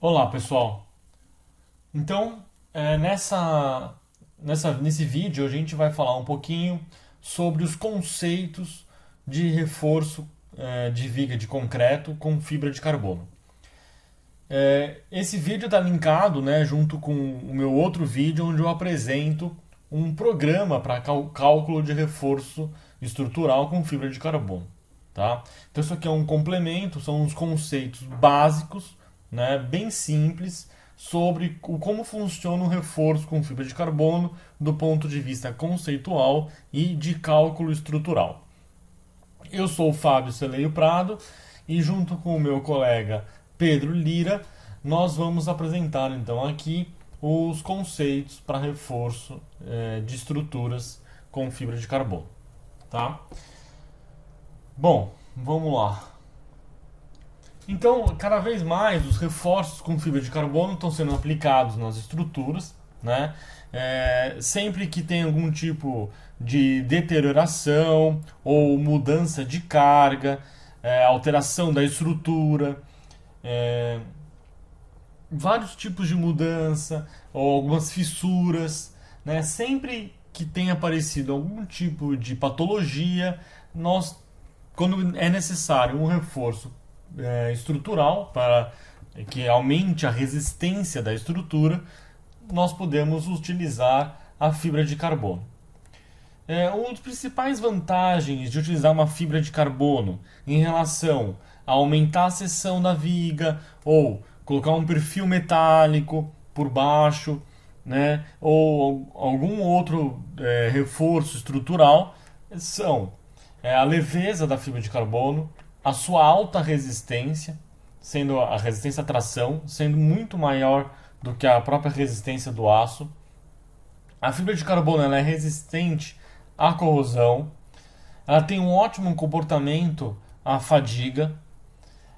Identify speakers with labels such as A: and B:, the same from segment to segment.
A: Olá, pessoal. Então, nesse vídeo a gente vai falar um pouquinho sobre os conceitos de reforço de viga de concreto com fibra de carbono. Esse vídeo está linkado, né, junto com o meu outro vídeo onde eu apresento um programa para cálculo de reforço estrutural com fibra de carbono. Tá? Então isso aqui é um complemento, são uns conceitos básicos, né, bem simples, sobre como funciona o reforço com fibra de carbono do ponto de vista conceitual e de cálculo estrutural. Eu sou o Fábio Celeio Prado e junto com o meu colega Pedro Lira, nós vamos apresentar então aqui os conceitos para reforço de estruturas com fibra de carbono. Tá? Bom, vamos lá. Então, cada vez mais os reforços com fibra de carbono estão sendo aplicados nas estruturas, né? Sempre que tem algum tipo de deterioração ou mudança de carga, alteração da estrutura, é, vários tipos de mudança ou algumas fissuras, né? Sempre que tem aparecido algum tipo de patologia, quando é necessário um reforço estrutural para que aumente a resistência da estrutura, nós podemos utilizar a fibra de carbono. Uma das principais vantagens de utilizar uma fibra de carbono em relação a aumentar a seção da viga ou colocar um perfil metálico por baixo, né, ou algum outro reforço estrutural são a leveza da fibra de carbono, a sua alta resistência, sendo a resistência à tração sendo muito maior do que a própria resistência do aço. A fibra de carbono ela é resistente à corrosão, ela tem um ótimo comportamento à fadiga,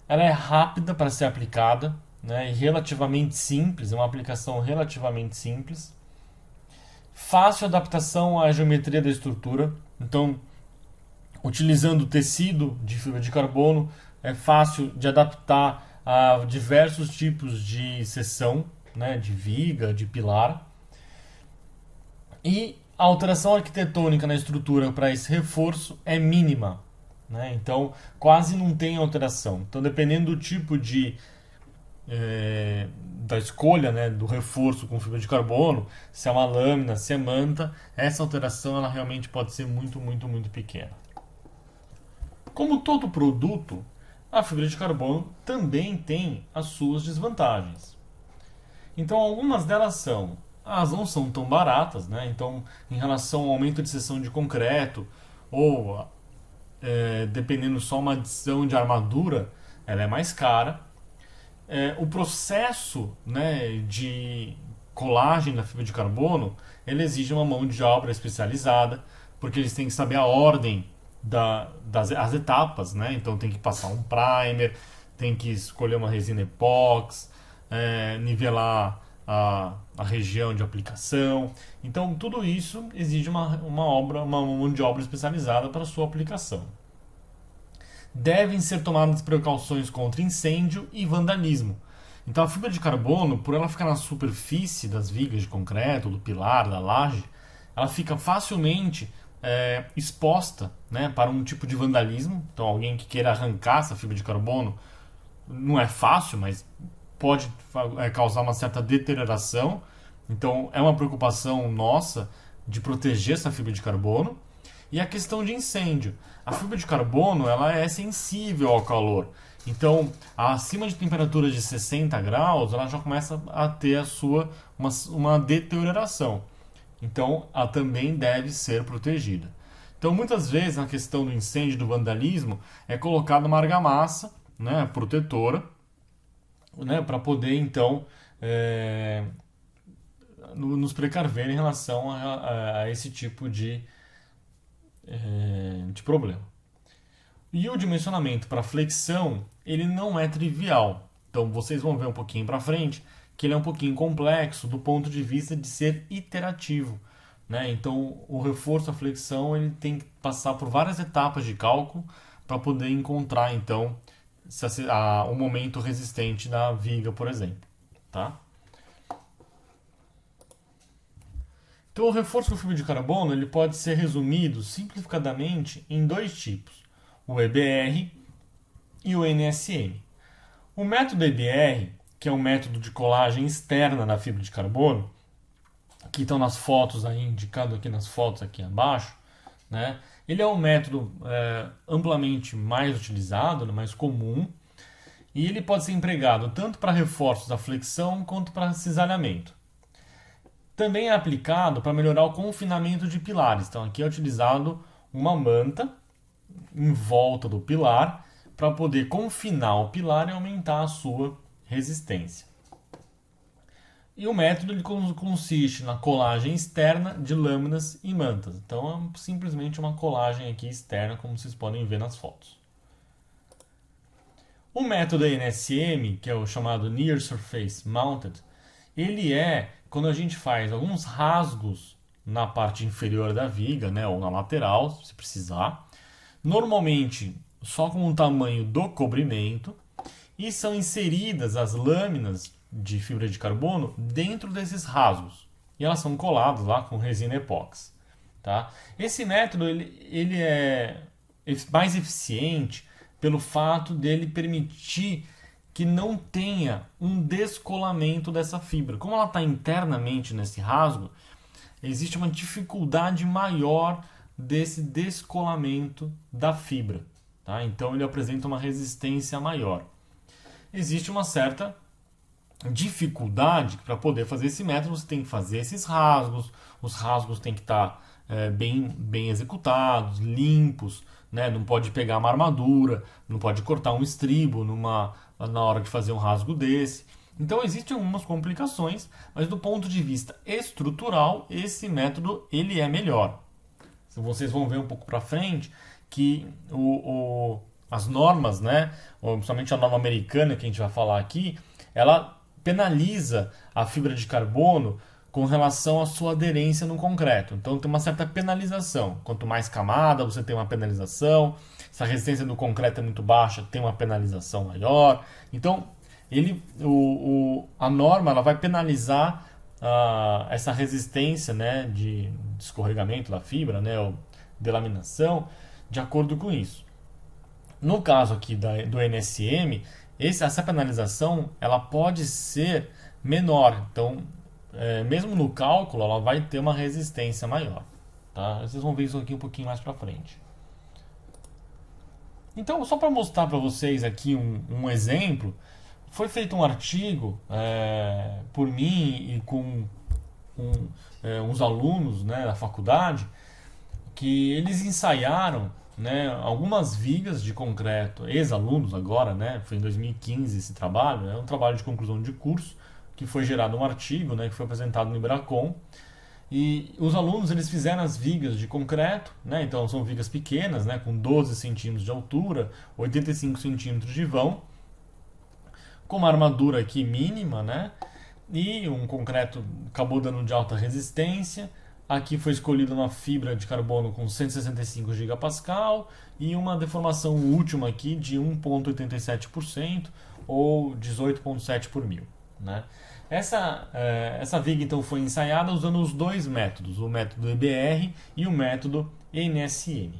A: ela é rápida para ser aplicada, né, e relativamente simples, é uma aplicação relativamente simples, fácil adaptação à geometria da estrutura, então utilizando tecido de fibra de carbono é fácil de adaptar a diversos tipos de seção, né, de viga, de pilar. E a alteração arquitetônica na estrutura para esse reforço é mínima, né? Então quase não tem alteração. Então dependendo do tipo da escolha, né, do reforço com fibra de carbono, se é uma lâmina, se é manta, essa alteração ela realmente pode ser muito, muito, muito pequena. Como todo produto, a fibra de carbono também tem as suas desvantagens. Então, algumas delas são, elas não são tão baratas, né? Então, em relação ao aumento de seção de concreto ou dependendo só uma adição de armadura, ela é mais cara. O processo, né, de colagem da fibra de carbono, ele exige uma mão de obra especializada, porque eles têm que saber a ordem das etapas, né? Então tem que passar um primer, tem que escolher uma resina epox, nivelar a região de aplicação. Então tudo isso exige uma mão de obra especializada para a sua aplicação. Devem ser tomadas precauções contra incêndio e vandalismo. Então a fibra de carbono, por ela ficar na superfície das vigas de concreto, do pilar, da laje, ela fica facilmente exposta, né, para um tipo de vandalismo. Então alguém que queira arrancar essa fibra de carbono não é fácil, mas pode causar uma certa deterioração. Então é uma preocupação nossa de proteger essa fibra de carbono. E a questão de incêndio. A fibra de carbono ela é sensível ao calor. Então, acima de temperaturas de 60 graus, ela já começa a ter uma deterioração. Então, ela também deve ser protegida. Então, muitas vezes, na questão do incêndio e do vandalismo, é colocada uma argamassa, né, protetora, né, para poder, então, nos precaver em relação a esse tipo de problema. E o dimensionamento para flexão, ele não é trivial. Então vocês vão ver um pouquinho para frente que ele é um pouquinho complexo do ponto de vista de ser iterativo, né? Então o reforço à flexão ele tem que passar por várias etapas de cálculo para poder encontrar então o momento resistente da viga, por exemplo. tá? Então, o reforço com fibra de carbono ele pode ser resumido simplificadamente em dois tipos: o EBR e o NSM. O método EBR, que é um método de colagem externa na fibra de carbono, que estão nas fotos aí, indicado aqui nas fotos aqui abaixo, né? Ele é um método amplamente mais utilizado, mais comum, e ele pode ser empregado tanto para reforços da flexão quanto para cisalhamento. Também é aplicado para melhorar o confinamento de pilares. Então aqui é utilizado uma manta em volta do pilar para poder confinar o pilar e aumentar a sua resistência. E o método ele consiste na colagem externa de lâminas e mantas. Então é simplesmente uma colagem aqui externa, como vocês podem ver nas fotos. O método NSM, que é o chamado Near Surface Mounted, ele é quando a gente faz alguns rasgos na parte inferior da viga, né, ou na lateral, se precisar, normalmente só com o tamanho do cobrimento, e são inseridas as lâminas de fibra de carbono dentro desses rasgos, e elas são coladas lá com resina epóxi. Tá? Esse método ele é mais eficiente pelo fato dele permitir que não tenha um descolamento dessa fibra. Como ela está internamente nesse rasgo, existe uma dificuldade maior desse descolamento da fibra. Tá? Então ele apresenta uma resistência maior. Existe uma certa dificuldade para poder fazer esse método, você tem que fazer esses rasgos, os rasgos têm que estar bem executados, limpos, né? Não pode pegar uma armadura, não pode cortar um estribo na hora de fazer um rasgo desse. Então existem algumas complicações, mas do ponto de vista estrutural, esse método ele é melhor. Vocês vão ver um pouco para frente que as normas, né, principalmente a norma americana que a gente vai falar aqui, ela penaliza a fibra de carbono com relação à sua aderência no concreto. Então tem uma certa penalização. Quanto mais camada, você tem uma penalização. Se a resistência do concreto é muito baixa, tem uma penalização maior. Então a norma ela vai penalizar essa resistência, né, de escorregamento da fibra, né, ou delaminação, de acordo com isso. No caso aqui do NSM, essa penalização ela pode ser menor. Então, mesmo no cálculo, ela vai ter uma resistência maior. Tá? Vocês vão ver isso aqui um pouquinho mais para frente. Então, só para mostrar para vocês aqui um exemplo, foi feito um artigo por mim e com uns alunos, né, da faculdade, que eles ensaiaram, né, algumas vigas de concreto, ex-alunos agora, né, foi em 2015 esse trabalho, é um trabalho de conclusão de curso, que foi gerado um artigo, né, que foi apresentado no Iberacon, e os alunos eles fizeram as vigas de concreto, né, então são vigas pequenas, né, com 12 centímetros de altura, 85 centímetros de vão, com uma armadura aqui mínima, né, e um concreto acabou dando de alta resistência. Aqui foi escolhida uma fibra de carbono com 165 gigapascal e uma deformação última aqui de 1,87% ou 18,7 por mil. Né? Essa viga então foi ensaiada usando os dois métodos, o método EBR e o método NSM.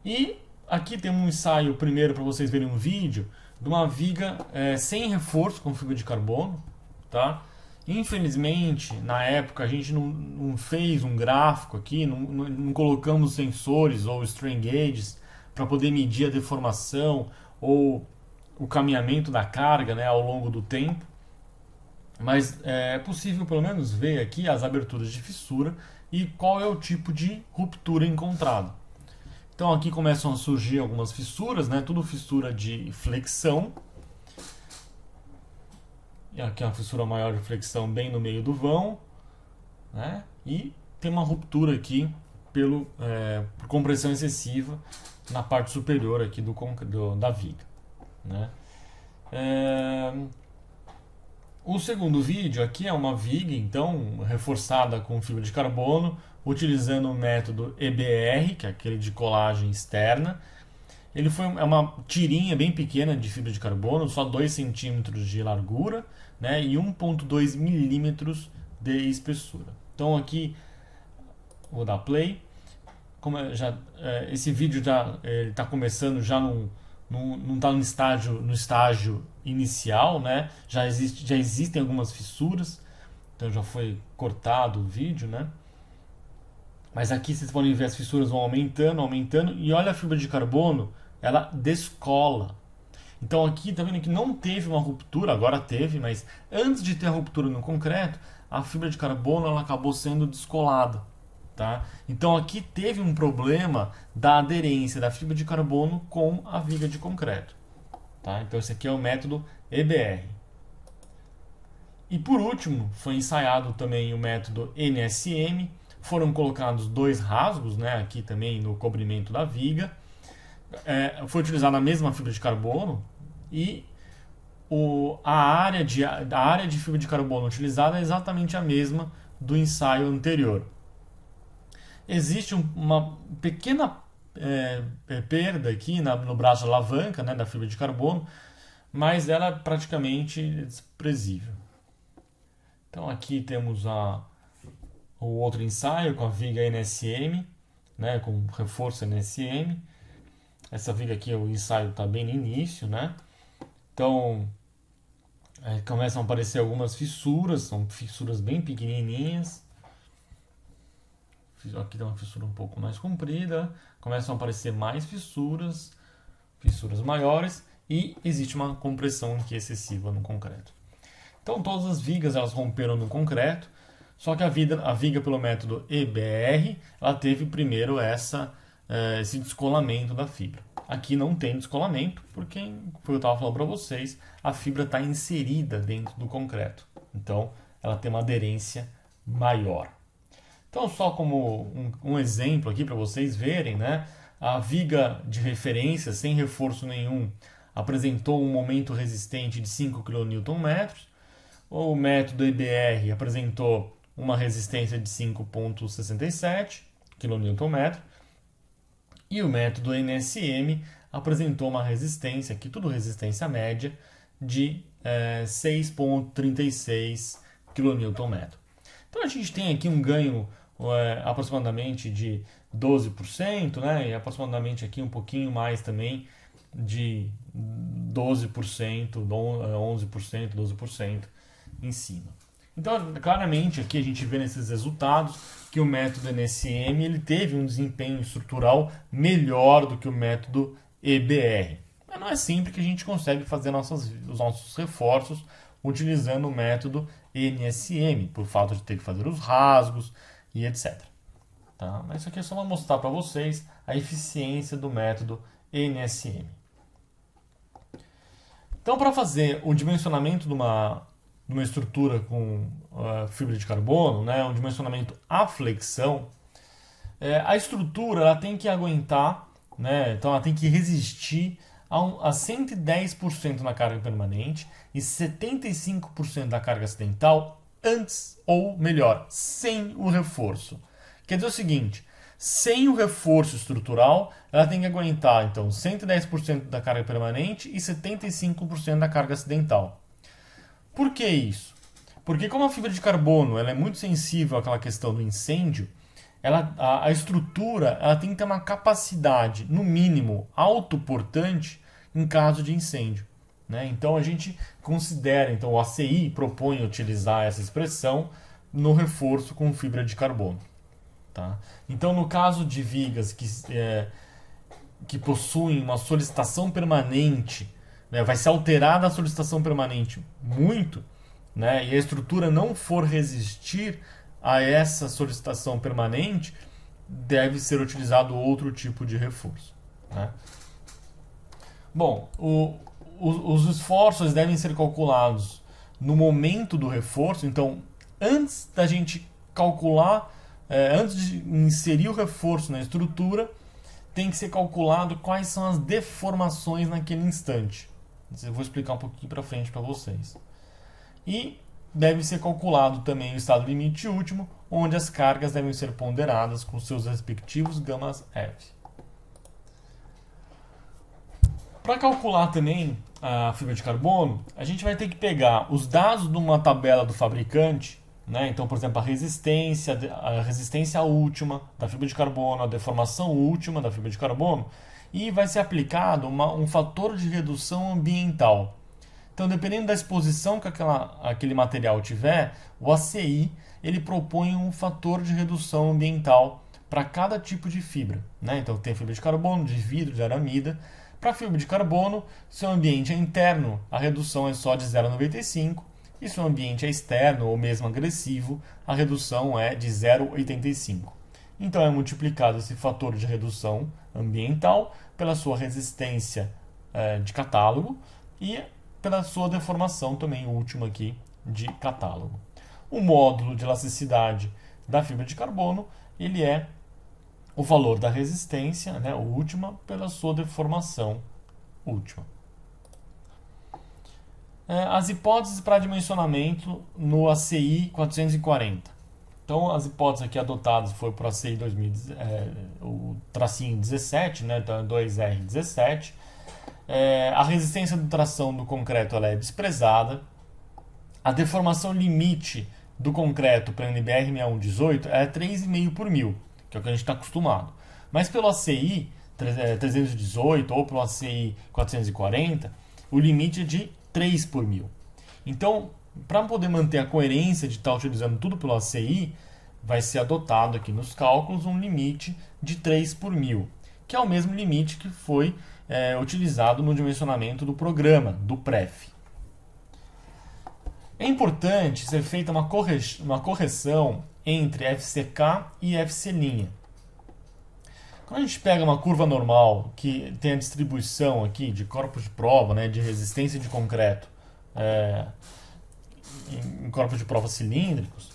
A: E aqui tem um ensaio primeiro para vocês verem um vídeo de uma viga sem reforço com fibra de carbono. Tá? Infelizmente, na época, a gente não fez um gráfico aqui, não colocamos sensores ou strain gauges para poder medir a deformação ou o caminhamento da carga, né, ao longo do tempo. Mas é possível pelo menos ver aqui as aberturas de fissura e qual é o tipo de ruptura encontrado. Então aqui começam a surgir algumas fissuras, né, tudo fissura de flexão. E aqui uma fissura maior de flexão bem no meio do vão, né? E tem uma ruptura aqui por compressão excessiva na parte superior aqui da viga, né? O segundo vídeo aqui é uma viga então reforçada com fibra de carbono, utilizando o método EBR, que é aquele de colagem externa. É uma tirinha bem pequena de fibra de carbono, só 2 centímetros de largura, né, e 1,2 milímetros de espessura. Então aqui vou dar play. Esse vídeo já está começando, já não está no estágio inicial, né? Já existem algumas fissuras, então já foi cortado o vídeo, né? Mas aqui vocês podem ver as fissuras vão aumentando, aumentando, e olha a fibra de carbono, ela descola. Então aqui tá vendo que não teve uma ruptura, agora teve, mas antes de ter a ruptura no concreto, a fibra de carbono ela acabou sendo descolada. Tá? Então aqui teve um problema da aderência da fibra de carbono com a viga de concreto. Tá? Então esse aqui é o método EBR. E por último, foi ensaiado também o método NSM. Foram colocados 2 rasgos, né, aqui também no cobrimento da viga. Foi utilizada a mesma fibra de carbono e a área de fibra de carbono utilizada é exatamente a mesma do ensaio anterior. Existe uma pequena perda aqui no braço de alavanca, né, da fibra de carbono, mas ela é praticamente desprezível. Então aqui temos o outro ensaio com a viga NSM, né, com reforço NSM. Essa viga aqui, o ensaio está bem no início, né? Então começam a aparecer algumas fissuras, são fissuras bem pequenininhas. Aqui tem uma fissura um pouco mais comprida, começam a aparecer mais fissuras maiores, e existe uma compressão aqui excessiva no concreto. Então todas as vigas elas romperam no concreto, só que a viga pelo método EBR, ela teve primeiro esse descolamento da fibra. Aqui não tem descolamento, porque, como eu estava falando para vocês, a fibra está inserida dentro do concreto. Então ela tem uma aderência maior. Então, só como um exemplo aqui para vocês verem, né? A viga de referência, sem reforço nenhum, apresentou um momento resistente de 5 kN. O método EBR apresentou uma resistência de 5,67 kN. E o método NSM apresentou uma resistência, aqui tudo resistência média, de 6,36 kN. Então a gente tem aqui um ganho aproximadamente de 12%, né? E aproximadamente aqui um pouquinho mais também de 12%, 11%, 12% em cima. Então, claramente aqui a gente vê nesses resultados que o método NSM ele teve um desempenho estrutural melhor do que o método EBR. Mas não é sempre que a gente consegue fazer os nossos reforços utilizando o método NSM, por falta de ter que fazer os rasgos e etc. Tá? Mas isso aqui é só para mostrar para vocês a eficiência do método NSM. Então, para fazer o dimensionamento de uma estrutura com fibra de carbono, né, um dimensionamento à flexão, a estrutura ela tem que aguentar, né, então ela tem que resistir a 110% na carga permanente e 75% da carga acidental antes, ou melhor, sem o reforço. Quer dizer o seguinte, sem o reforço estrutural, ela tem que aguentar então 110% da carga permanente e 75% da carga acidental. Por que isso? Porque como a fibra de carbono ela é muito sensível àquela questão do incêndio, a estrutura ela tem que ter uma capacidade, no mínimo, autoportante em caso de incêndio. Né? Então a gente considera, então o ACI propõe utilizar essa expressão no reforço com fibra de carbono. Tá? Então no caso de vigas que possuem uma solicitação permanente, né, vai ser alterada a solicitação permanente muito, né, e a estrutura não for resistir a essa solicitação permanente, deve ser utilizado outro tipo de reforço. Né? Bom, os esforços devem ser calculados no momento do reforço, então antes da gente calcular, antes de inserir o reforço na estrutura, tem que ser calculado quais são as deformações naquele instante. Eu vou explicar um pouquinho para frente para vocês. E deve ser calculado também o estado limite último, onde as cargas devem ser ponderadas com seus respectivos gamas F. Para calcular também a fibra de carbono, a gente vai ter que pegar os dados de uma tabela do fabricante, né? Então, por exemplo, a resistência última da fibra de carbono, a deformação última da fibra de carbono, e vai ser aplicado um fator de redução ambiental. Então, dependendo da exposição que aquele material tiver, o ACI ele propõe um fator de redução ambiental para cada tipo de fibra, né? Então, tem fibra de carbono, de vidro, de aramida. Para a fibra de carbono, se o ambiente é interno, a redução é só de 0,95, e se o ambiente é externo ou mesmo agressivo, a redução é de 0,85. Então é multiplicado esse fator de redução ambiental pela sua resistência de catálogo e pela sua deformação também última aqui de catálogo. O módulo de elasticidade da fibra de carbono, ele é o valor da resistência, né, última, pela sua deformação última. As hipóteses para dimensionamento no ACI 440. Então, as hipóteses aqui adotadas foi para o ACI 2000, o tracinho 17, né, então 2R17. A resistência de tração do concreto ela é desprezada. A deformação limite do concreto para NBR 6118 é 3,5 por mil, que é o que a gente está acostumado. Mas pelo ACI 318 ou pelo ACI 440, o limite é de 3 por mil. Então, para poder manter a coerência de estar utilizando tudo pelo ACI, vai ser adotado aqui nos cálculos um limite de 3 por mil, que é o mesmo limite que foi utilizado no dimensionamento do programa, do PREF. É importante ser feita uma correção entre FCK e FC'. Quando a gente pega uma curva normal que tem a distribuição aqui de corpos de prova, né, de resistência de concreto em corpos de prova cilíndricos,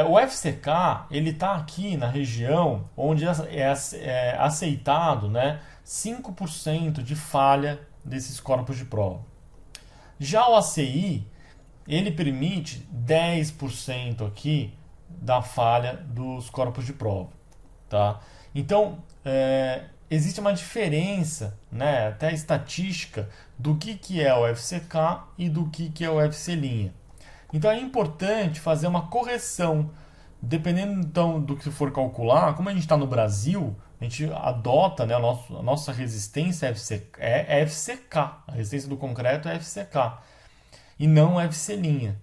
A: o FCK ele está aqui na região onde é aceitado, né, 5% de falha desses corpos de prova. Já o ACI ele permite 10% aqui da falha dos corpos de prova, tá? Então, existe uma diferença, né, até estatística, do que é o FCK e do que é o FC'. Então, é importante fazer uma correção. Dependendo então, do que for calcular, como a gente está no Brasil, a gente adota, né, a nossa resistência é FCK. A resistência do concreto é FCK e não FC'.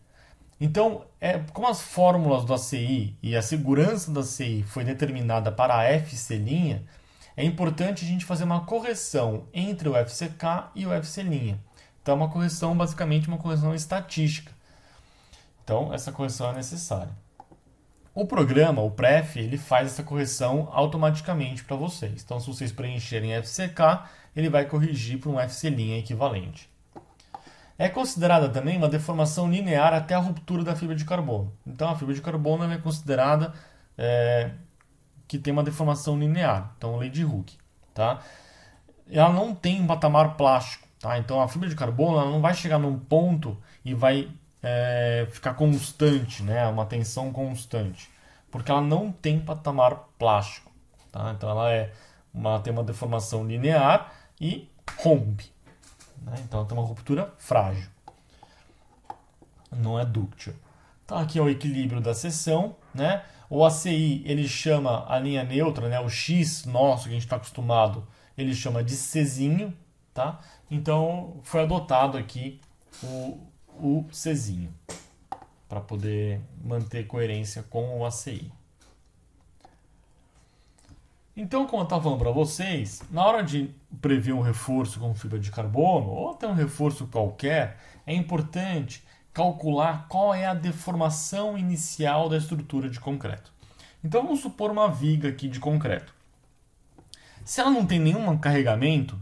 A: Então, como as fórmulas do ACI e a segurança do ACI foi determinada para a FC', é importante a gente fazer uma correção entre o FCK e o FC'. Então, uma correção, basicamente, uma correção estatística. Então, essa correção é necessária. O programa, o PREF, ele faz essa correção automaticamente para vocês. Então, se vocês preencherem FCK, ele vai corrigir para um FC' equivalente. É considerada também uma deformação linear até a ruptura da fibra de carbono. Então, a fibra de carbono ela é considerada que tem uma deformação linear. Então, lei de Hooke. Tá? Ela não tem um patamar plástico. Tá? Então, a fibra de carbono ela não vai chegar num ponto e vai ficar constante, né? Uma tensão constante. Porque ela não tem patamar plástico. Tá? Então, ela tem uma deformação linear e rompe. Então, tem uma ruptura frágil. Não é dúctil. Então, aqui é o equilíbrio da seção. Né? O ACI, ele chama a linha neutra, né? O X nosso, que a gente está acostumado, ele chama de Czinho. Tá? Então, foi adotado aqui o Czinho, para poder manter coerência com o ACI. Então, como eu estava falando para vocês, na hora de prever um reforço com fibra de carbono, ou até um reforço qualquer, é importante calcular qual é a deformação inicial da estrutura de concreto. Então, vamos supor uma viga aqui de concreto. Se ela não tem nenhum carregamento,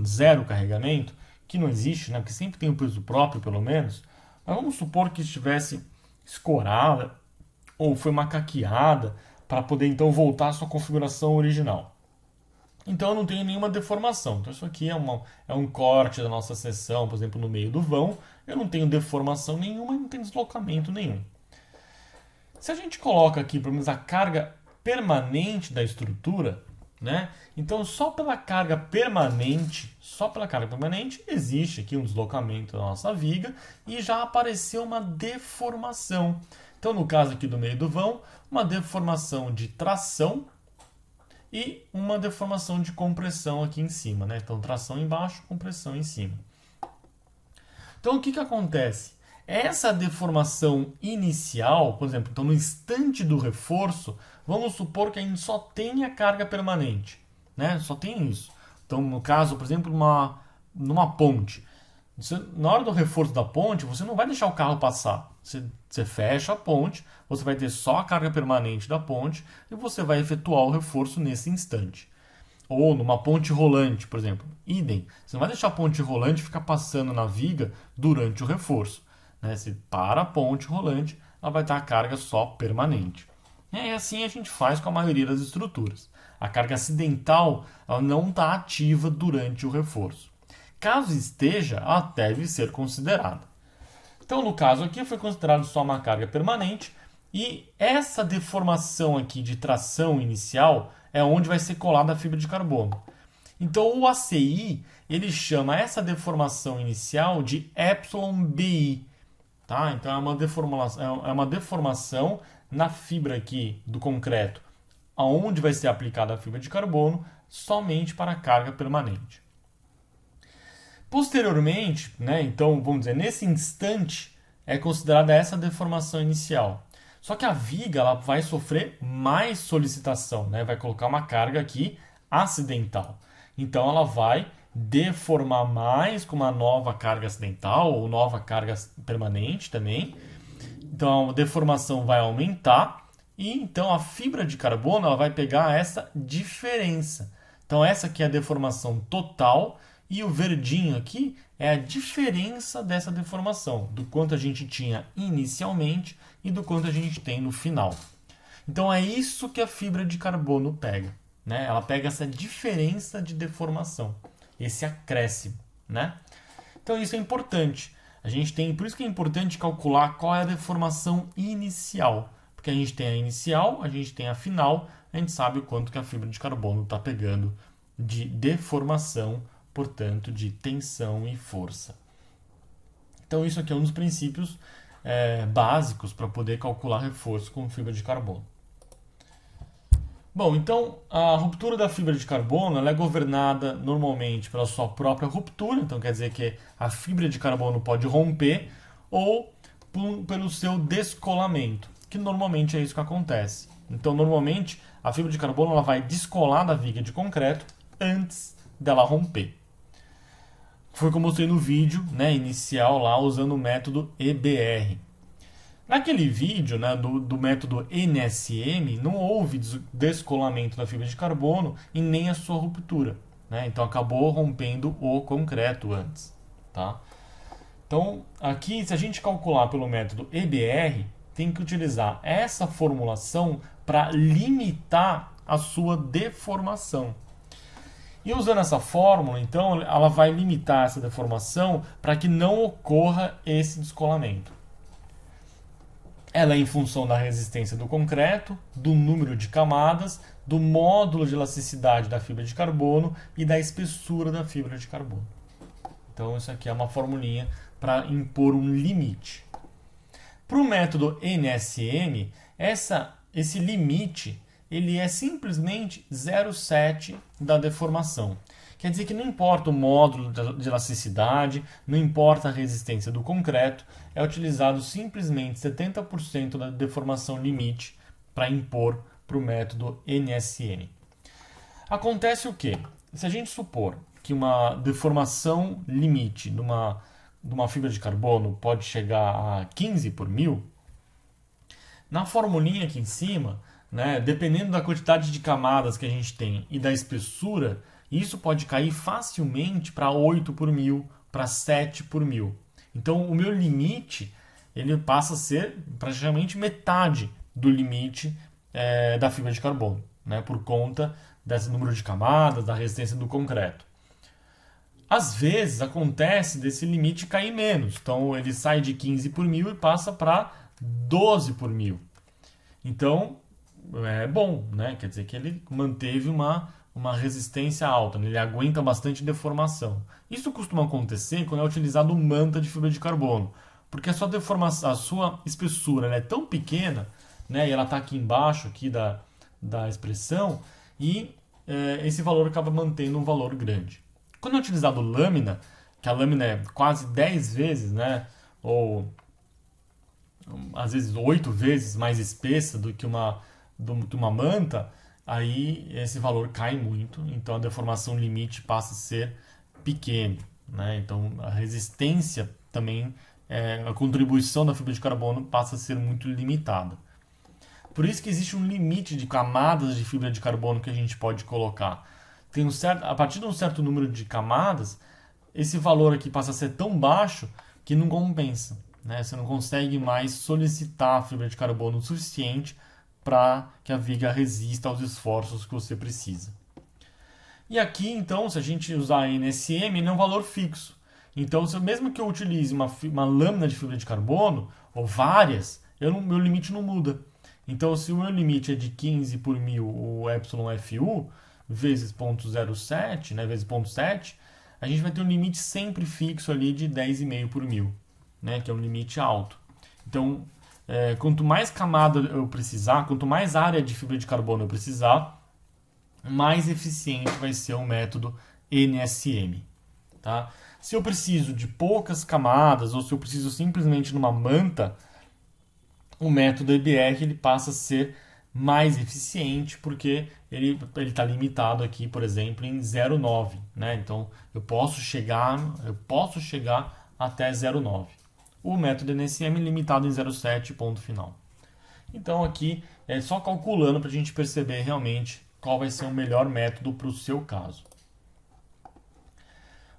A: zero carregamento, que não existe, né, porque sempre tem um peso próprio, pelo menos, mas vamos supor que estivesse escorada ou foi macaqueada, para poder então voltar à sua configuração original. Então eu não tenho nenhuma deformação. Então isso aqui é um corte da nossa seção, por exemplo, no meio do vão. Eu não tenho deformação nenhuma e não tenho deslocamento nenhum. Se a gente coloca aqui, pelo menos, a carga permanente da estrutura, né? Então, só pela carga permanente, existe aqui um deslocamento da nossa viga e já apareceu uma deformação. Então, no caso aqui do meio do vão, uma deformação de tração e uma deformação de compressão aqui em cima, né? Então, tração embaixo, compressão em cima. Então, o que acontece? Essa deformação inicial, por exemplo, então no instante do reforço, vamos supor que a gente só tenha carga permanente, né? Só tem isso. Então, no caso, por exemplo, numa ponte. Na hora do reforço da ponte, você não vai deixar o carro passar. Você fecha a ponte, você vai ter só a carga permanente da ponte e você vai efetuar o reforço nesse instante. Ou numa ponte rolante, por exemplo, idem. Você não vai deixar a ponte rolante ficar passando na viga durante o reforço. Né? Se para a ponte rolante, ela vai estar a carga só permanente. E assim a gente faz com a maioria das estruturas. A carga acidental ela não está ativa durante o reforço. Caso esteja, ela deve ser considerada. Então, no caso aqui, foi considerado só uma carga permanente e essa deformação aqui de tração inicial é onde vai ser colada a fibra de carbono. Então, o ACI ele chama essa deformação inicial de εBI. Tá? Então, é uma deformação na fibra aqui do concreto, aonde vai ser aplicada a fibra de carbono somente para a carga permanente. Posteriormente, né, então, vamos dizer, nesse instante, é considerada essa deformação inicial. Só que a viga ela vai sofrer mais solicitação, né? Vai colocar uma carga aqui acidental. Então, ela vai deformar mais com uma nova carga acidental ou nova carga permanente também. Então, a deformação vai aumentar e então a fibra de carbono ela vai pegar essa diferença. Então, essa aqui é a deformação total e o verdinho aqui é a diferença dessa deformação, do quanto a gente tinha inicialmente e do quanto a gente tem no final. Então, é isso que a fibra de carbono pega, né? Ela pega essa diferença de deformação, esse acréscimo, né? Então, isso é importante. Por isso que é importante calcular qual é a deformação inicial. Porque a gente tem a inicial, a gente tem a final, a gente sabe o quanto que a fibra de carbono está pegando de deformação, portanto, de tensão e força. Então, isso aqui é um dos princípios básicos para poder calcular reforço com fibra de carbono. Bom, então a ruptura da fibra de carbono ela é governada normalmente pela sua própria ruptura, então quer dizer que a fibra de carbono pode romper, ou pelo seu descolamento, que normalmente é isso que acontece. Então, normalmente, a fibra de carbono ela vai descolar da viga de concreto antes dela romper. Foi como eu mostrei no vídeo, né, inicial lá, usando o método EBR. Naquele vídeo, né, do método NSM, não houve descolamento da fibra de carbono e nem a sua ruptura, né? Então acabou rompendo o concreto antes. Tá? Então, aqui, se a gente calcular pelo método EBR, tem que utilizar essa formulação para limitar a sua deformação. E usando essa fórmula, então, ela vai limitar essa deformação para que não ocorra esse descolamento. Ela é em função da resistência do concreto, do número de camadas, do módulo de elasticidade da fibra de carbono e da espessura da fibra de carbono. Então, isso aqui é uma formulinha para impor um limite. Para o método NSM, esse limite ele é simplesmente 0,7 da deformação. Quer dizer que não importa o módulo de elasticidade, não importa a resistência do concreto, é utilizado simplesmente 70% da deformação limite para impor para o método NSM. Acontece o quê? Se a gente supor que uma deformação limite de uma fibra de carbono pode chegar a 15 por mil, na formulinha aqui em cima, né, dependendo da quantidade de camadas que a gente tem e da espessura, isso pode cair facilmente para 8 por mil, para 7 por mil. Então, o meu limite ele passa a ser praticamente metade do limite da fibra de carbono, né, por conta desse número de camadas, da resistência do concreto. Às vezes, acontece desse limite cair menos. Então, ele sai de 15 por mil e passa para 12 por mil. Então, é bom, né? Quer dizer que ele manteve uma uma resistência alta, né? Ele aguenta bastante deformação. Isso costuma acontecer quando é utilizado manta de fibra de carbono, porque a sua deformação, a sua espessura, ela é tão pequena, né? E ela está aqui embaixo aqui da expressão, e esse valor acaba mantendo um valor grande. Quando é utilizado lâmina, que a lâmina é quase 10 vezes, né? Ou às vezes 8 vezes mais espessa do que uma manta, aí esse valor cai muito, então a deformação limite passa a ser pequena, né? Então a resistência também, a contribuição da fibra de carbono passa a ser muito limitada. Por isso que existe um limite de camadas de fibra de carbono que a gente pode colocar. A partir de um certo número de camadas, esse valor aqui passa a ser tão baixo que não compensa, né? Você não consegue mais solicitar a fibra de carbono o suficiente para que a viga resista aos esforços que você precisa. E aqui, então, se a gente usar NSM, ele é um valor fixo. Então, mesmo que eu utilize uma lâmina de fibra de carbono, ou várias, meu limite não muda. Então, se o meu limite é de 15 por mil, o YFU, vezes 0,07, né, vezes 0,7, a gente vai ter um limite sempre fixo ali de 10,5 por mil, né, que é um limite alto. Então, quanto mais camada eu precisar, quanto mais área de fibra de carbono eu precisar, mais eficiente vai ser o método NSM. Tá? Se eu preciso de poucas camadas, ou se eu preciso simplesmente de uma manta, o método EBR ele passa a ser mais eficiente, porque ele está limitado aqui, por exemplo, em 0,9. Né? Então, eu posso chegar até 0,9. O método NSM é limitado em 0,7, ponto final. Então, aqui é só calculando para a gente perceber realmente qual vai ser o melhor método para o seu caso.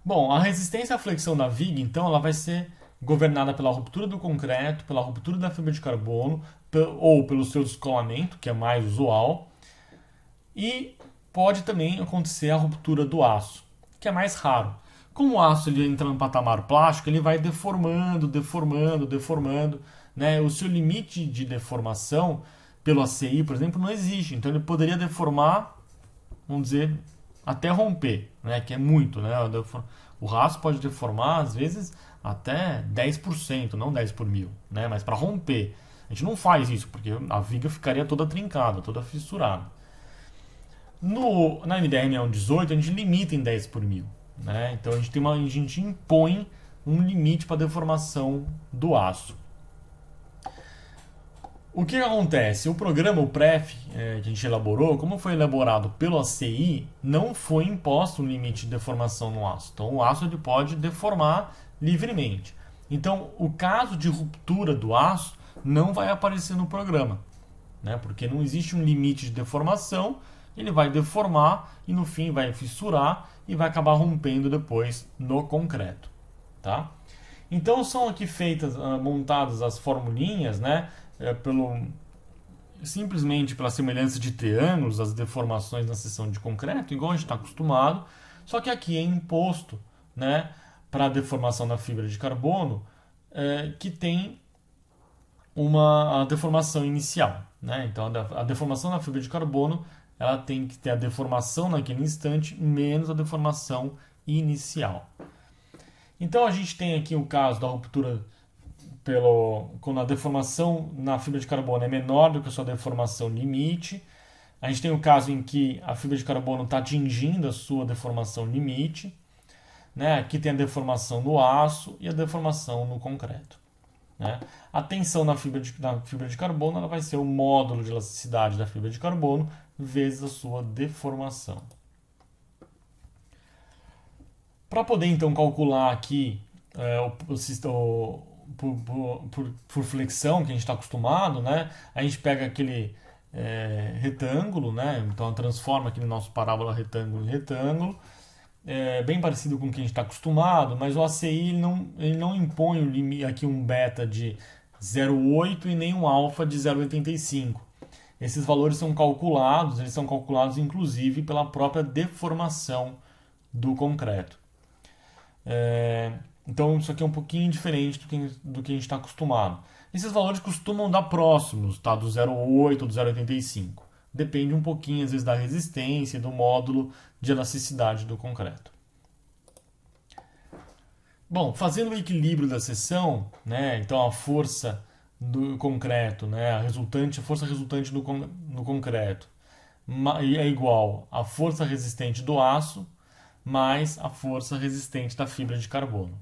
A: Bom, a resistência à flexão da viga, então, ela vai ser governada pela ruptura do concreto, pela ruptura da fibra de carbono, ou pelo seu descolamento, que é mais usual, e pode também acontecer a ruptura do aço, que é mais raro. Como o aço ele entra no patamar plástico, ele vai deformando, né? O seu limite de deformação pelo ACI, por exemplo, não existe. Então ele poderia deformar, vamos dizer, até romper, né? Que é muito, né? O aço pode deformar, às vezes, até 10%, não 10 por mil, né? Mas para romper, a gente não faz isso, porque a viga ficaria toda trincada, toda fissurada. Na MDR 18, a gente limita em 10 por mil. Né? Então a gente impõe um limite para a deformação do aço. O que acontece? O programa, o PREF, que a gente elaborou, como foi elaborado pelo ACI, não foi imposto um limite de deformação no aço. Então o aço ele pode deformar livremente. Então o caso de ruptura do aço não vai aparecer no programa, né? Porque não existe um limite de deformação, ele vai deformar e no fim vai fissurar e vai acabar rompendo depois no concreto, tá? Então são aqui montadas as formulinhas, né? Simplesmente pela semelhança de triângulos, as deformações na seção de concreto, igual a gente está acostumado, só que aqui é imposto, né? Para a deformação da fibra de carbono, que tem a deformação inicial, né? Então a deformação da fibra de carbono ela tem que ter a deformação naquele instante menos a deformação inicial. Então a gente tem aqui o caso da ruptura quando a deformação na fibra de carbono é menor do que a sua deformação limite. A gente tem o caso em que a fibra de carbono está atingindo a sua deformação limite. Né? Aqui tem a deformação no aço e a deformação no concreto. Né? A tensão na fibra de carbono ela vai ser o módulo de elasticidade da fibra de carbono vezes a sua deformação. Para poder então calcular aqui por flexão que a gente está acostumado, né? A gente pega aquele retângulo, né? Então transforma aquele nosso parábola retângulo em retângulo, bem parecido com o que a gente está acostumado, mas o ACI ele não impõe aqui um beta de 0,8 e nem um alfa de 0,85. Esses valores eles são calculados inclusive pela própria deformação do concreto. Então isso aqui é um pouquinho diferente do que a gente está acostumado. Esses valores costumam dar próximos, tá? Do 0,8 ou do 0,85. depende um pouquinho, às vezes, da resistência, do módulo de elasticidade do concreto. Bom, fazendo o equilíbrio da seção, né, então a força do concreto, né, a força resultante no concreto é igual à força resistente do aço mais a força resistente da fibra de carbono.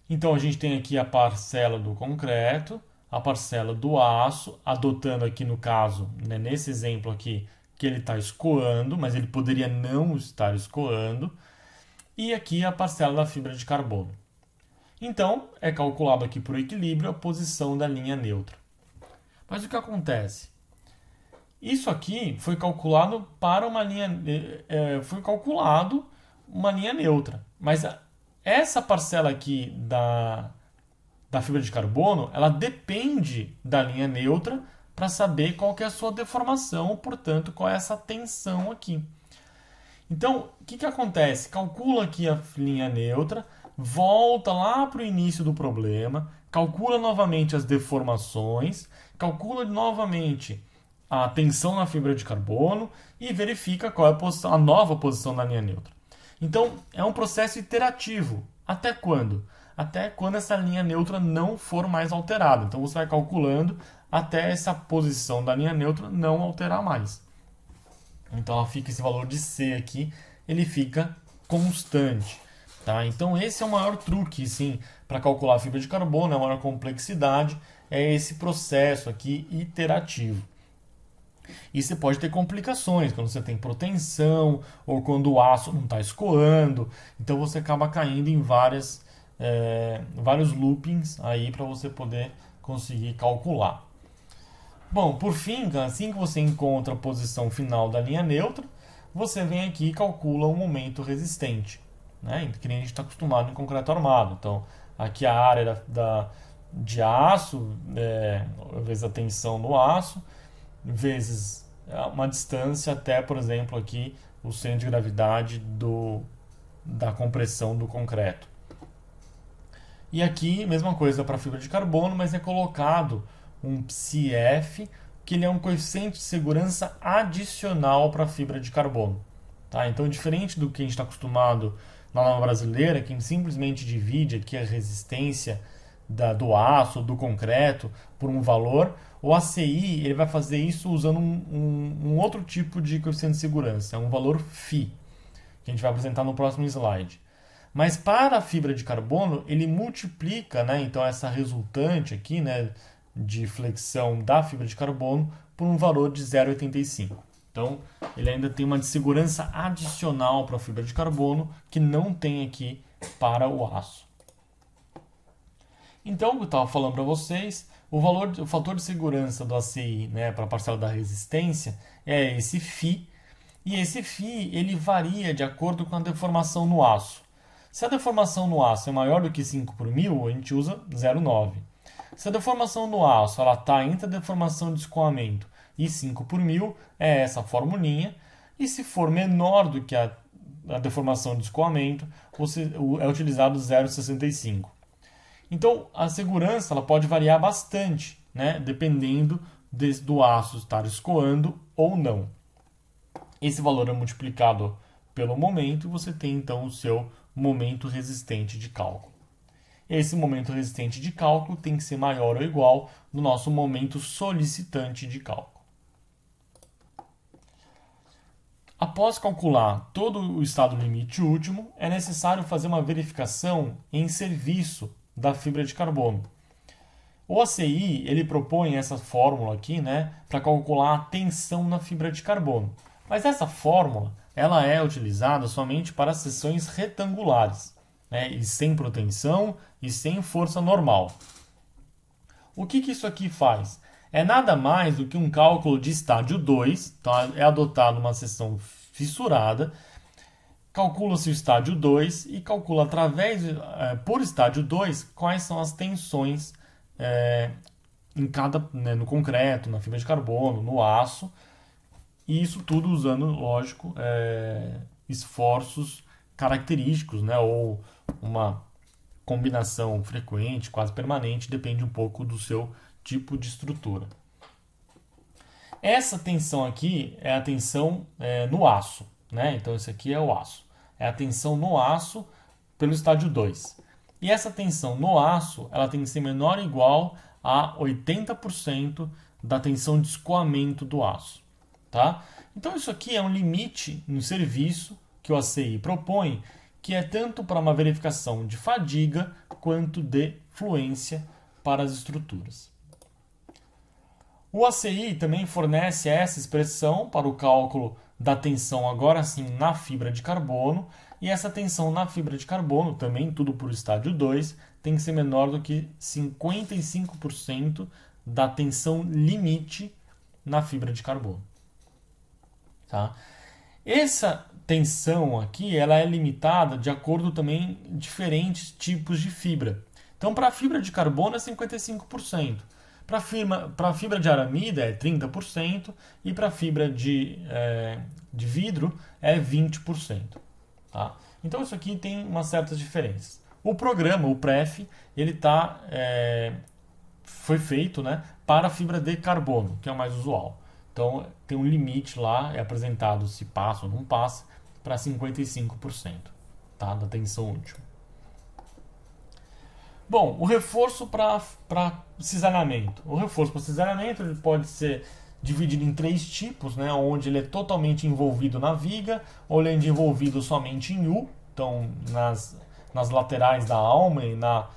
A: Então a gente tem aqui a parcela do concreto, a parcela do aço, adotando aqui no caso, né, nesse exemplo aqui, que ele está escoando, mas ele poderia não estar escoando, e aqui a parcela da fibra de carbono. Então é calculado aqui por equilíbrio a posição da linha neutra. Mas o que acontece? Isso aqui foi calculado para uma linha, uma linha neutra, mas essa parcela aqui da fibra de carbono, ela depende da linha neutra para saber qual que é a sua deformação, portanto, qual é essa tensão aqui. Então, o que acontece? Calcula aqui a linha neutra, volta lá para o início do problema, calcula novamente as deformações, calcula novamente a tensão na fibra de carbono e verifica qual é a nova posição da linha neutra. Então, é um processo iterativo. Até quando? Até quando essa linha neutra não for mais alterada. Então, você vai calculando até essa posição da linha neutra não alterar mais. Então, ela fica esse valor de C aqui, ele fica constante. Tá? Então, esse é o maior truque, sim, para calcular a fibra de carbono, é a maior complexidade, é esse processo aqui iterativo. E você pode ter complicações quando você tem protensão ou quando o aço não está escoando. Então você acaba caindo em vários loopings aí para você poder conseguir calcular. Bom, por fim, assim que você encontra a posição final da linha neutra, você vem aqui e calcula o momento resistente, né? Que nem a gente está acostumado em concreto armado. Então, aqui a área de aço, vezes a tensão no aço, vezes uma distância até, por exemplo, aqui o centro de gravidade da compressão do concreto. E aqui, mesma coisa para a fibra de carbono, mas é colocado um psi-F, que ele é um coeficiente de segurança adicional para a fibra de carbono. Tá? Então, diferente do que a gente está acostumado na norma brasileira, que a gente simplesmente divide aqui a resistência do aço, do concreto, por um valor, o ACI ele vai fazer isso usando um outro tipo de coeficiente de segurança, é um valor φ, que a gente vai apresentar no próximo slide. Mas para a fibra de carbono, ele multiplica, né, então essa resultante aqui, né, de flexão da fibra de carbono por um valor de 0,85. Então, ele ainda tem uma de segurança adicional para a fibra de carbono que não tem aqui para o aço. Então, eu estava falando para vocês, o fator de segurança do ACI, né, para a parcela da resistência é esse φ, e esse φ ele varia de acordo com a deformação no aço. Se a deformação no aço é maior do que 5 por 1000, a gente usa 0,9. Se a deformação no aço está entre a deformação de escoamento e 5 por 1000, é essa formulinha, e se for menor do que a deformação de escoamento, é utilizado 0,65. Então, a segurança ela pode variar bastante, né, dependendo do aço estar escoando ou não. Esse valor é multiplicado pelo momento e você tem, então, o seu momento resistente de cálculo. Esse momento resistente de cálculo tem que ser maior ou igual no nosso momento solicitante de cálculo. Após calcular todo o estado limite último, é necessário fazer uma verificação em serviço da fibra de carbono. O ACI ele propõe essa fórmula aqui, né, para calcular a tensão na fibra de carbono. Mas essa fórmula ela é utilizada somente para seções retangulares, né, e sem protensão e sem força normal. O que isso aqui faz? É nada mais do que um cálculo de estádio 2, então é adotado uma seção fissurada, calcula-se o estádio 2 e calcula por estádio 2 quais são as tensões no concreto, na fibra de carbono, no aço, e isso tudo usando, lógico, esforços característicos, né, ou uma combinação frequente, quase permanente, depende um pouco do seu tipo de estrutura. Essa tensão aqui é a tensão no aço, né? Então esse aqui é o aço. É a tensão no aço pelo estádio 2. E essa tensão no aço, ela tem que ser menor ou igual a 80% da tensão de escoamento do aço, tá? Então isso aqui é um limite no serviço que o ACI propõe, que é tanto para uma verificação de fadiga quanto de fluência para as estruturas. O ACI também fornece essa expressão para o cálculo da tensão, agora sim, na fibra de carbono, e essa tensão na fibra de carbono, também tudo por estádio 2, tem que ser menor do que 55% da tensão limite na fibra de carbono. Tá? Essa tensão aqui, ela é limitada de acordo também com diferentes tipos de fibra. Então, para a fibra de carbono é 55%. Para a fibra de aramida é 30% e para a fibra de vidro é 20%. Tá? Então isso aqui tem umas certas diferenças. O programa, o PREF, ele foi feito, né, para a fibra de carbono, que é o mais usual. Então tem um limite lá, é apresentado se passa ou não passa, para 55%, tá, da tensão útil. Bom, o reforço para cisalhamento. O reforço para cisalhamento ele pode ser dividido em 3 tipos, né, onde ele é totalmente envolvido na viga, ou ele é envolvido somente em U, então nas laterais da alma e na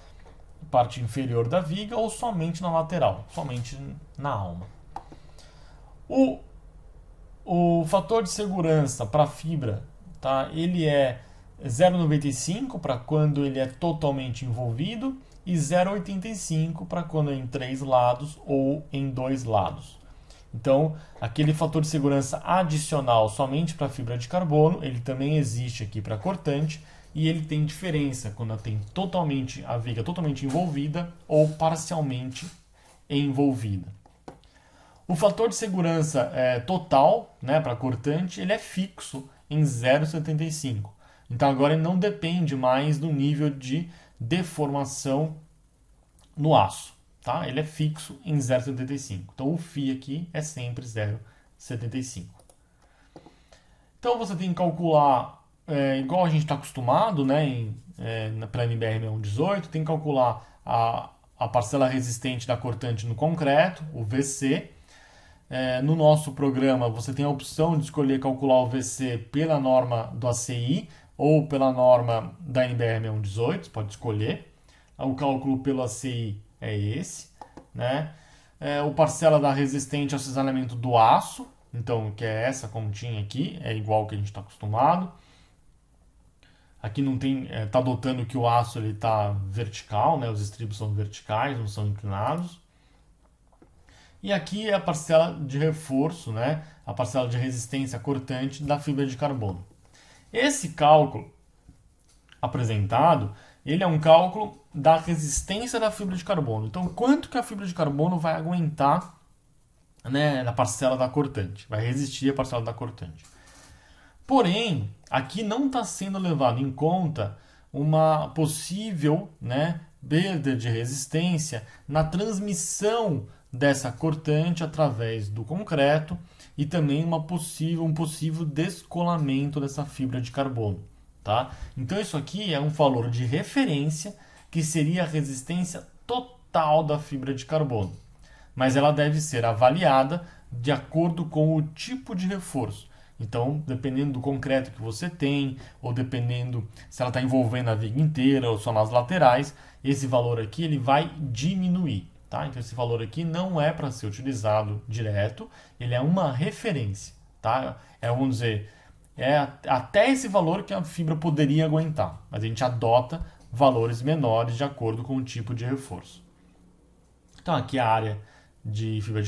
A: parte inferior da viga, ou somente na lateral, somente na alma. O fator de segurança para a fibra, tá, ele é 0,95 para quando ele é totalmente envolvido e 0,85 para quando é em 3 lados ou em 2 lados. Então, aquele fator de segurança adicional somente para a fibra de carbono, ele também existe aqui para cortante e ele tem diferença quando tem totalmente a viga totalmente envolvida ou parcialmente envolvida. O fator de segurança total, né, para cortante, ele é fixo em 0,75. Então agora ele não depende mais do nível de deformação no aço, tá? Ele é fixo em 0,75. Então o φ aqui é sempre 0,75. Então você tem que calcular, igual a gente está acostumado, né, para NBR 6118, tem que calcular a parcela resistente da cortante no concreto, o VC. No nosso programa você tem a opção de escolher calcular o VC pela norma do ACI, ou pela norma da NBR 6118, você pode escolher. O cálculo pelo ACI é esse, né? O parcela da resistente ao cisalhamento do aço, então, que é essa continha aqui, é igual que a gente está acostumado. Aqui não tem, está adotando que o aço está vertical, né? Os estribos são verticais, não são inclinados. E aqui é a parcela de reforço, né? A parcela de resistência cortante da fibra de carbono. Esse cálculo apresentado, ele é um cálculo da resistência da fibra de carbono. Então, quanto que a fibra de carbono vai aguentar, né, na parcela da cortante? Vai resistir a parcela da cortante. Porém, aqui não está sendo levado em conta uma possível, né, perda de resistência na transmissão dessa cortante através do concreto e também um possível descolamento dessa fibra de carbono, tá? Então isso aqui é um valor de referência que seria a resistência total da fibra de carbono, mas ela deve ser avaliada de acordo com o tipo de reforço. Então, dependendo do concreto que você tem, ou dependendo se ela está envolvendo a viga inteira ou só nas laterais, esse valor aqui ele vai diminuir. Tá? Então esse valor aqui não é para ser utilizado direto, ele é uma referência. Tá? Vamos dizer, até esse valor que a fibra poderia aguentar, mas a gente adota valores menores de acordo com o tipo de reforço. Então aqui a área de fibra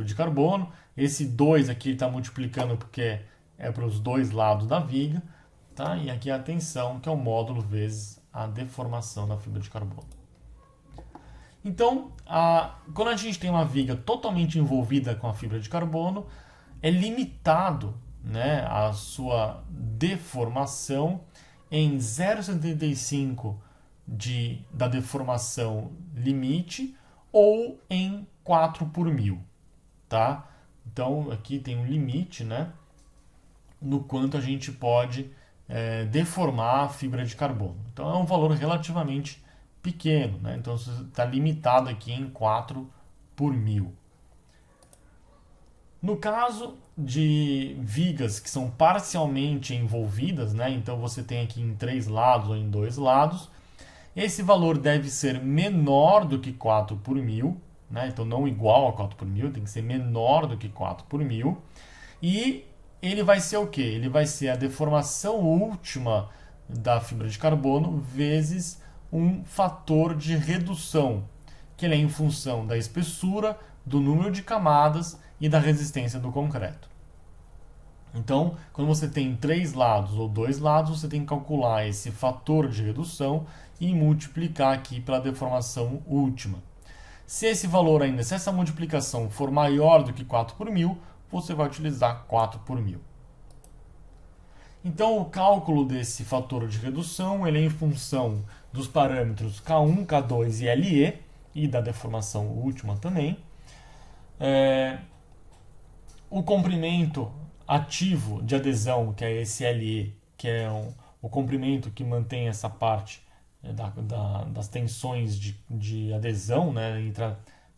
A: de carbono, esse 2 aqui está multiplicando porque é para os dois lados da viga, tá? E aqui a tensão, que é o módulo vezes a deformação da fibra de carbono. Então, quando a gente tem uma viga totalmente envolvida com a fibra de carbono, é limitado, né, a sua deformação em 0,75 da deformação limite ou em 4 por 1000. Tá? Então aqui tem um limite, né, no quanto a gente pode deformar a fibra de carbono. Então é um valor relativamente pequeno, né? Então está limitado aqui em 4 por 1000. No caso de vigas que são parcialmente envolvidas, né? Então você tem aqui em 3 lados ou em 2 lados, esse valor deve ser menor do que 4 por 1000, né? Então não igual a 4 por 1000, tem que ser menor do que 4 por 1000. E ele vai ser o quê? Ele vai ser a deformação última da fibra de carbono vezes um fator de redução, que ele é em função da espessura, do número de camadas e da resistência do concreto. Então, quando você tem 3 lados ou 2 lados, você tem que calcular esse fator de redução e multiplicar aqui pela deformação última. Se essa multiplicação for maior do que 4 por 1000, você vai utilizar 4 por 1000. Então, o cálculo desse fator de redução ele é em função dos parâmetros K1, K2 e LE, e da deformação última também. O comprimento ativo de adesão, que é esse LE, que é o comprimento que mantém essa parte das tensões de adesão, né, entre a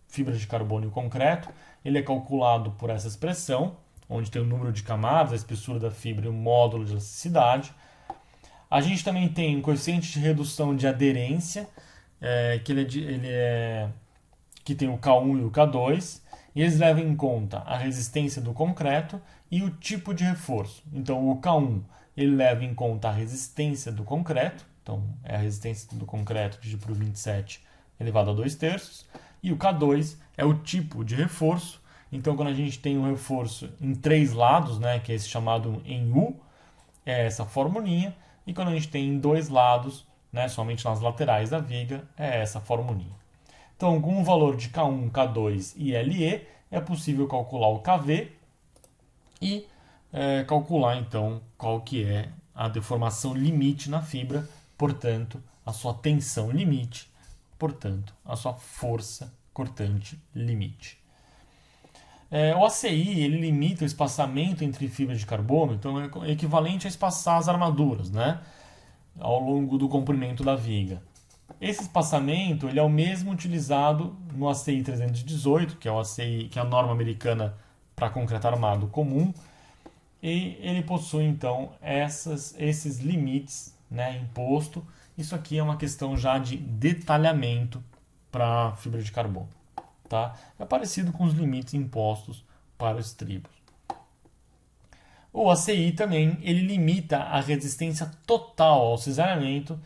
A: fibra de carbono e o concreto, ele é calculado por essa expressão, onde tem o número de camadas, a espessura da fibra e o módulo de elasticidade. A gente também tem um coeficiente de redução de aderência, que tem o K1 e o K2, e eles levam em conta a resistência do concreto e o tipo de reforço. Então, o K1 ele leva em conta a resistência do concreto, então é a resistência do concreto dividido por 27 elevado a 2/3, e o K2 é o tipo de reforço. Então, quando a gente tem um reforço em 3 lados, né, que é esse chamado em U, é essa formulinha, e quando a gente tem em 2 lados, né, somente nas laterais da viga, é essa formulinha. Então, com o valor de K1, K2 e LE, é possível calcular o KV e calcular, então, qual que é a deformação limite na fibra, portanto, a sua tensão limite, portanto, a sua força cortante limite. O ACI ele limita o espaçamento entre fibras de carbono, então é equivalente a espaçar as armaduras, né, ao longo do comprimento da viga. Esse espaçamento ele é o mesmo utilizado no ACI 318, que é o ACI, que é a norma americana para concreto armado comum, e ele possui então esses limites, né, imposto. Isso aqui é uma questão já de detalhamento para a fibra de carbono. Tá? É parecido com os limites impostos para os estribos. O ACI também ele limita a resistência total ao cisalhamento,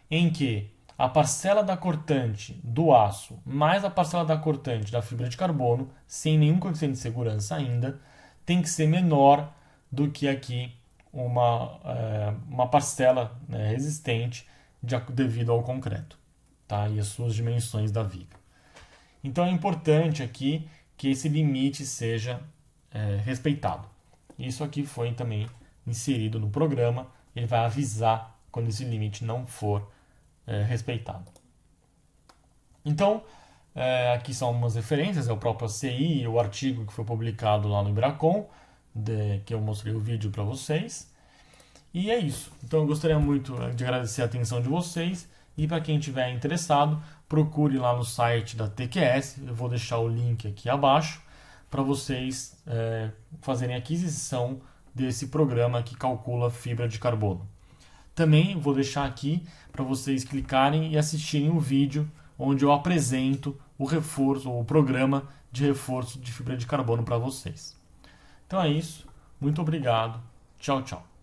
A: em que a parcela da cortante do aço mais a parcela da cortante da fibra de carbono, sem nenhum coeficiente de segurança ainda, tem que ser menor do que aqui uma parcela, né, resistente devido ao concreto, tá? E as suas dimensões da viga. Então é importante aqui que esse limite seja respeitado. Isso aqui foi também inserido no programa, ele vai avisar quando esse limite não for respeitado. Então, aqui são algumas referências, é o próprio ACI e o artigo que foi publicado lá no Ibracon, que eu mostrei o vídeo para vocês. E é isso. Então eu gostaria muito de agradecer a atenção de vocês, e para quem estiver interessado, procure lá no site da TQS, eu vou deixar o link aqui abaixo, para vocês fazerem aquisição desse programa que calcula fibra de carbono. Também vou deixar aqui para vocês clicarem e assistirem o vídeo onde eu apresento o programa de reforço de fibra de carbono para vocês. Então é isso, muito obrigado, tchau, tchau.